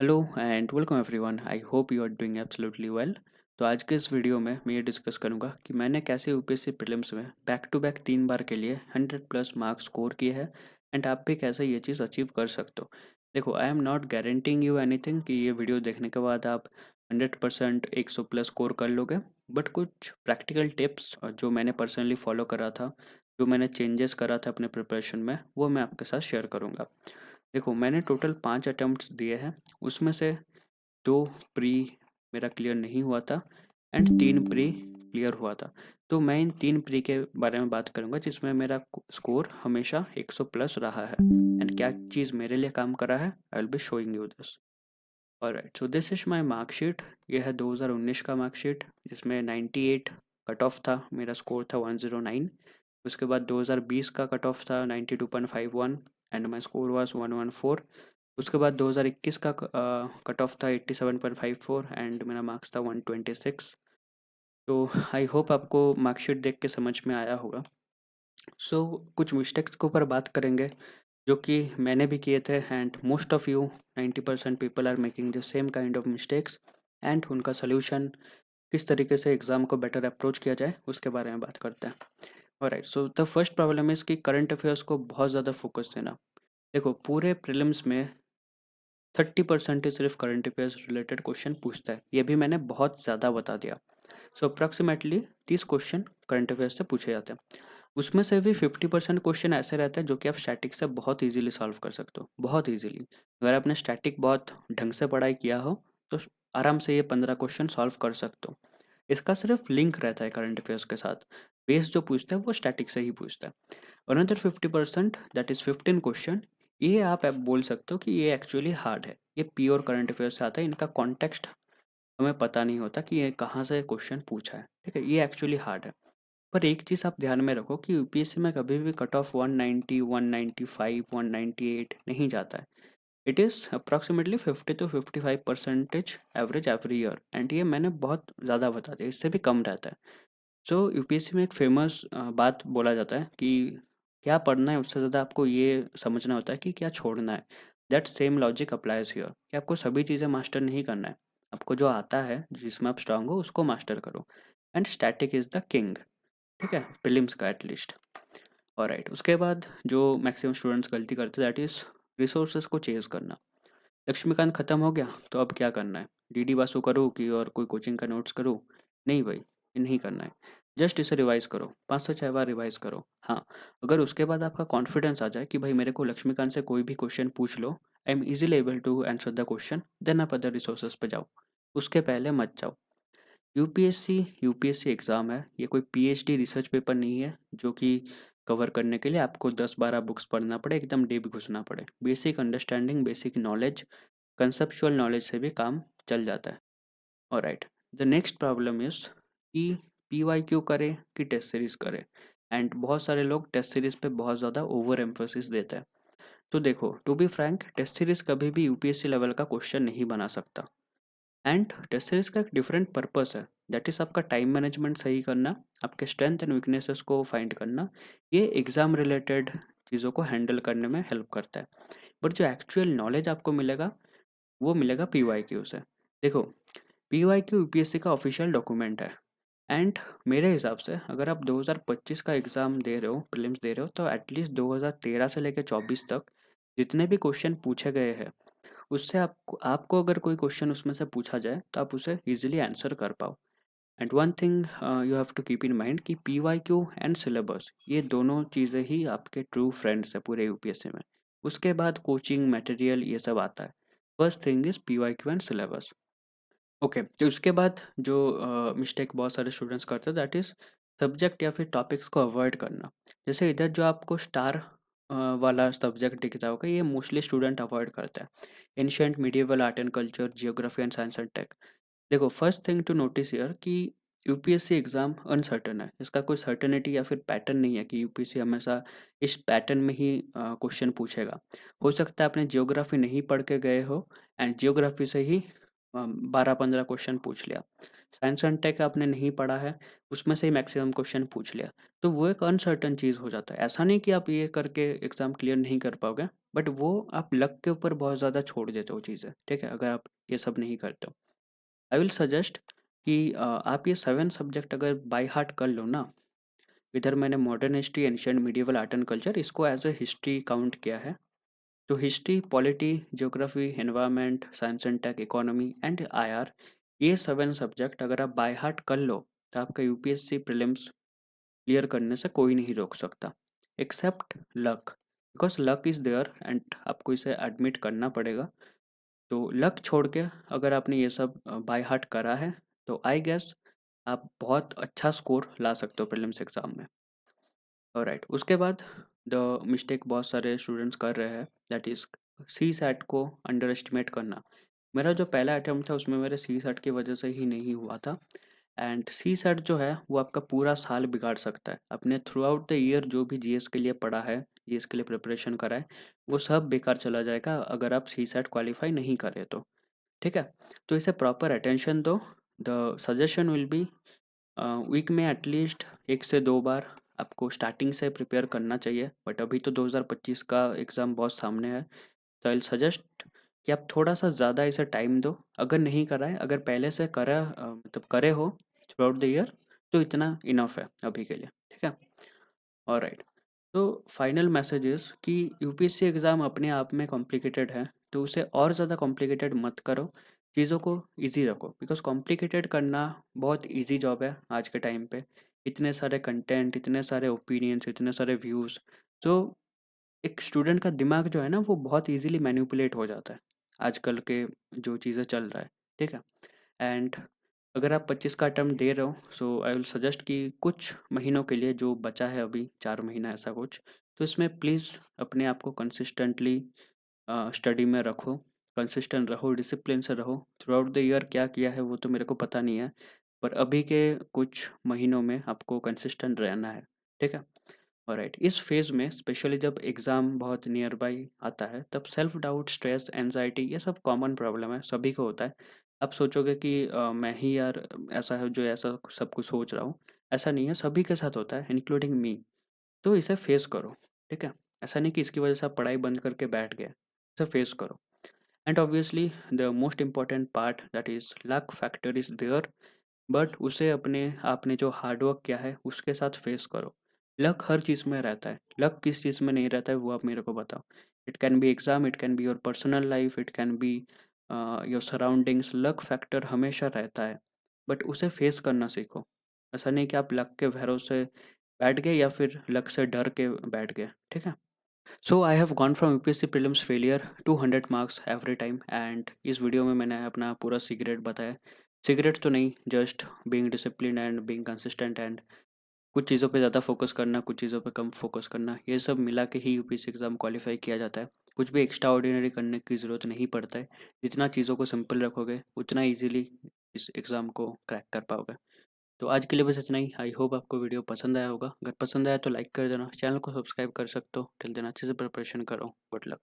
Hello and welcome everyone. I hope you are doing absolutely well. तो आज के इस वीडियो में मैं ये डिस्कस करूंगा कि मैंने कैसे यूपीएससी प्रीलिम्स में बैक टू बैक 3 बार के लिए 100+ मार्क्स स्कोर किए हैं एंड आप भी कैसे ये चीज़ अचीव कर सकते हो। देखो, I am not guaranteeing you anything कि ये वीडियो देखने के बाद आप 100% 100+ स्कोर कर लोगे, बट कुछ प्रैक्टिकल टिप्स जो मैंने पर्सनली फॉलो करा था, जो मैंने चेंजेस करा था अपने प्रिपरेशन में, वो मैं आपके साथ शेयर करूँगा। देखो, मैंने टोटल 5 अटेम्प्ट्स दिए हैं, उसमें से 2 प्री मेरा क्लियर नहीं हुआ था एंड 3 प्री क्लियर हुआ था। तो मैं इन 3 प्री के बारे में बात करूँगा जिसमें मेरा स्कोर हमेशा 100+ रहा है एंड क्या चीज़ मेरे लिए काम करा है, I will be showing you this. Alright, so this is my marksheet. ये है 2019 का मार्कशीट जिसमें 98 कट ऑफ था, मेरा स्कोर था 109। उसके बाद 2020 का कट ऑफ था 92.51 एंड माय स्कोर वाज 114। उसके बाद 2021 का कट ऑफ था 87.54 एंड मेरा मार्क्स था 126। तो आई होप आपको मार्कशीट देख के समझ में आया होगा। सो कुछ मिस्टेक्स के ऊपर बात करेंगे जो कि मैंने भी किए थे and most of you 90% people are making the same kind of mistakes and उनका सोल्यूशन किस तरीके से एग्ज़ाम को बेटर अप्रोच किया जाए उसके बारे में बात करते हैं। Alright, so the first problem is कि करंट अफेयर्स को बहुत ज़्यादा फोकस देना। देखो, पूरे प्रीलिम्स में 30% ही सिर्फ करंट अफेयर्स रिलेटेड क्वेश्चन पूछता है, ये भी मैंने बहुत ज़्यादा बता दिया। सो अप्रॉक्सीमेटली 30 क्वेश्चन करंट अफेयर्स से पूछे जाते हैं। उसमें से भी 50% क्वेश्चन ऐसे रहते हैं जो कि आप स्टैटिक से बहुत इजीली सॉल्व कर सकते हो, बहुत इजीली। अगर आपने स्टैटिक बहुत ढंग से पढ़ाई किया हो तो आराम से ये 15 क्वेश्चन सॉल्व कर सकते हो। इसका सिर्फ लिंक रहता है करंट अफेयर्स के साथ। बेस जो पूछता है वो स्टैटिक से ही पूछता है। अनदर 50% दैट इज़ 15 क्वेश्चन, ये आप बोल सकते हो कि ये एक्चुअली हार्ड है। ये प्योर करंट अफेयर्स से आता है, इनका कॉन्टेक्स्ट हमें पता नहीं होता कि ये कहाँ से क्वेश्चन पूछा है। ठीक है, ये एक्चुअली हार्ड है। पर एक चीज़ आप ध्यान में रखो कि यूपीएससी में कभी भी कट ऑफ 190, 195, 198 नहीं जाता है। It is approximately 50 to 55% average every year and ये मैंने बहुत ज़्यादा बता दिया, इससे भी कम रहता है। सो यूपीएससी में एक फेमस बात बोला जाता है कि क्या पढ़ना है उससे ज़्यादा आपको ये समझना होता है कि क्या छोड़ना है। That same logic applies here कि आपको सभी चीज़ें मास्टर नहीं करना है। आपको जो आता है, जिसमें आप स्ट्रांग हो, उसको मास्टर करो। And static is the king. ठीक है, प्रीलिम्स का एटलीस्ट। ऑलराइट, उसके बाद जो मैक्सिमम स्टूडेंट्स गलती करते हैं दैट इज़ रिसोर्सेज को चेज़ करना। लक्ष्मीकांत ख़त्म हो गया तो अब क्या करना है? डीडी वासु करूँ कि और कोई कोचिंग का नोट्स करूँ? नहीं भाई, ये नहीं करना है। जस्ट इसे रिवाइज़ करो, 5 से 6 बार रिवाइज़ करो। हाँ, अगर उसके बाद आपका कॉन्फिडेंस आ जाए कि भाई मेरे को लक्ष्मीकांत से कोई भी क्वेश्चन पूछ लो, I am easily able to answer the question, then आप अदर रिसोर्सेज पे जाओ। उसके पहले मत जाओ। यूपीएससी एग्ज़ाम है, ये कोई पीएचडी रिसर्च पेपर नहीं है जो कि कवर करने के लिए आपको 10-12 बुक्स पढ़ना पड़े, एकदम डीप घुसना पड़े। Basic understanding, basic knowledge, conceptual knowledge से भी काम चल जाता है। Alright, the next problem is कि पीवाईक्यू करें कि टेस्ट सीरीज़ करें। एंड बहुत सारे लोग टेस्ट सीरीज़ पे बहुत ज़्यादा ओवर एम्फोसिस देते हैं। तो देखो, to be frank, test series कभी भी यूपीएससी लेवल का क्वेश्चन नहीं बना सकता। एंड टेस्ट सीरीज का एक डिफरेंट पर्पस है, दैट इज़ आपका टाइम मैनेजमेंट सही करना, आपके स्ट्रेंथ एंड वीकनेसेस को फाइंड करना। ये एग्ज़ाम रिलेटेड चीज़ों को हैंडल करने में हेल्प करता है। बट जो एक्चुअल नॉलेज आपको मिलेगा वो मिलेगा पीवाईक्यू से। देखो, पीवाईक्यू यूपीएससी का ऑफिशियल डॉक्यूमेंट है एंड मेरे हिसाब से अगर आप 2025 का एग्ज़ाम दे रहे हो, प्रीलिम्स दे रहे हो, तो एटलीस्ट 2013 से लेकर 24 तक जितने भी क्वेश्चन पूछे गए हैं उससे आपको आपको अगर कोई क्वेश्चन उसमें से पूछा जाए तो आप उसे इजीली आंसर कर पाओ। And one thing you have to keep in mind कि P Y Q and syllabus, ये दोनों चीज़ें ही आपके ट्रू फ्रेंड्स है पूरे यूपीएससी में। उसके बाद कोचिंग मटेरियल ये सब आता है। First thing is P Y Q and syllabus. Okay, तो उसके बाद जो मिस्टेक बहुत सारे स्टूडेंट्स करते हैं दैट इज़ सब्जेक्ट या फिर टॉपिक्स को अवॉइड करना। जैसे इधर जो आपको स्टार वाला सब्जेक्ट दिखता होगा, ये मोस्टली स्टूडेंट अवॉइड करता है। Ancient medieval art and culture, geography and science and tech. देखो, first thing to notice here कि यूपीएससी एग्ज़ाम अनसर्टेन है। इसका कोई सर्टेनिटी या फिर पैटर्न नहीं है कि यूपीएससी हमेशा इस पैटर्न में ही क्वेश्चन पूछेगा। हो सकता है आपने जियोग्राफी नहीं पढ़ के गए हो एंड जियोग्राफी से ही 12-15 क्वेश्चन पूछ लिया। साइंस एंड टेक आपने नहीं पढ़ा है, उसमें से ही मैक्सिमम क्वेश्चन पूछ लिया। तो वो एक अनसर्टेन चीज़ हो जाता है। ऐसा नहीं कि आप ये करके एग्ज़ाम क्लियर नहीं कर पाओगे, बट वो आप लक के ऊपर बहुत ज़्यादा छोड़ देते हो चीज़ें, ठीक है? अगर आप ये सब नहीं करते हो। आई विल सजेस्ट कि आप ये 7 सब्जेक्ट अगर बाय हार्ट कर लो ना, इधर मैंने modern history, ancient, medieval, art and culture इसको एज़ अ हिस्ट्री काउंट किया है। तो history, polity, geography, environment, science and tech, economy and IR, ये 7 सब्जेक्ट अगर आप बाय हार्ट कर लो, तो आपका यूपीएससी प्रीलिम्स क्लियर करने से कोई नहीं रोक सकता, except luck, because luck is there and आपको इसे एडमिट करना पड़ेगा। तो लक छोड़ के अगर आपने ये सब बाय हार्ट करा है, तो आई गेस आप बहुत अच्छा स्कोर ला सकते हो प्रीलिम्स एग्ज़ाम में। ऑलराइट, उसके बाद द मिस्टेक बहुत सारे स्टूडेंट्स कर रहे हैं, दैट इज़ सी सैट को अंडर एस्टिमेट करना। मेरा जो पहला अटेम्प्ट था उसमें मेरे सी सैट की वजह से ही नहीं हुआ था। एंड सी सैट जो है वो आपका पूरा साल बिगाड़ सकता है। आपने थ्रू आउट द ईयर जो भी जीएस के लिए पढ़ा है, जीएस के लिए प्रिपरेशन करा है, वो सब बेकार चला जाएगा अगर आप सी सैट क्वालिफाई नहीं करे तो, ठीक है? तो इसे प्रॉपर अटेंशन दो। The suggestion will be weak में एटलीस्ट 1 से 2 बार आपको स्टार्टिंग से प्रिपेयर करना चाहिए, बट अभी तो 2025 का एग्ज़ाम बहुत सामने है। तो आई विल सजेस्ट कि आप थोड़ा-सा ज़्यादा इसे टाइम दो। अगर नहीं करा है, अगर पहले से मतलब करे हो थ्रू आउट द ईयर, तो इतना इनफ है अभी के लिए, ठीक है? ऑलराइट, तो फाइनल मैसेज इज़ कि यूपीएससी एग्ज़ाम अपने आप में कॉम्प्लिकेटेड है, तो उसे और ज़्यादा कॉम्प्लिकेटेड मत करो, चीज़ों को ईज़ी रखो, बिकॉज़ कॉम्प्लिकेटेड करना बहुत ईज़ी जॉब है आज के टाइम पे। इतने सारे कंटेंट, इतने सारे ओपिनियंस, इतने सारे व्यूज़, तो एक स्टूडेंट का दिमाग जो है ना वो बहुत ईज़िली मैनिपुलेट हो जाता है, आजकल के जो चीज़ें चल रहा है, ठीक है? एंड अगर आप 25 का अटेम्प्ट दे रहे हो, सो आई विल सजेस्ट कि कुछ महीनों के लिए जो बचा है अभी 4 महीना ऐसा कुछ, तो इसमें प्लीज़ अपने आप को कंसिस्टेंटली स्टडी में रखो, कंसिस्टेंट रहो, डिसिप्लिन से रहो। थ्रू आउट द ईयर क्या किया है वो तो मेरे को पता नहीं है, पर अभी के कुछ महीनों में आपको कंसिस्टेंट रहना है, ठीक है? ऑलराइट, इस फेज़ में स्पेशली जब एग्ज़ाम बहुत नियर बाई आता है, तब सेल्फ डाउट, स्ट्रेस, एंग्जायटी ये सब कॉमन प्रॉब्लम है, सभी को होता है। आप सोचोगे कि मैं ही यार ऐसा है जो ऐसा सब कुछ सोच रहा हूँ, ऐसा नहीं है, सभी के साथ होता है इंक्लूडिंग मी। तो इसे फेस करो, ठीक है? ऐसा नहीं कि इसकी वजह से आप पढ़ाई बंद करके बैठ गए, इसे फेस करो। And obviously the most important part that is luck factor is there, but उसे अपने आपने जो हार्ड वर्क किया है उसके साथ फेस करो। लक हर चीज़ में रहता है, लक किस चीज़ में नहीं रहता है वो आप मेरे को बताओ। It can be exam, it can be your personal life, it can be your surroundings, luck factor हमेशा रहता है, बट उसे फेस करना सीखो। ऐसा नहीं कि आप लक के भरोसे बैठ गए या फिर लक से डर के बैठ गए, ठीक है? So I have gone from UPSC prelims failure to 100 marks every time, and इस वीडियो में मैंने अपना पूरा सीक्रेट बताया। सीक्रेट तो नहीं, just being discipline and being consistent and कुछ चीज़ों पे ज़्यादा फोकस करना, कुछ चीज़ों पे कम फोकस करना, ये सब मिला के ही यूपीएससी एग्ज़ाम क्वालिफाई किया जाता है। कुछ भी एक्स्ट्रा ऑर्डिनरी करने की ज़रूरत नहीं पड़ता है। जितना चीज़ों को सिंपल रखोगे उतना ईजिली इस एग्ज़ाम को क्रैक कर पाओगे। तो आज के लिए बस इतना ही। आई होप आपको वीडियो पसंद आया होगा। अगर पसंद आया तो लाइक कर देना, चैनल को सब्सक्राइब कर सकते हो। टिल देन अच्छे से प्रिपरेशन करो। Good luck.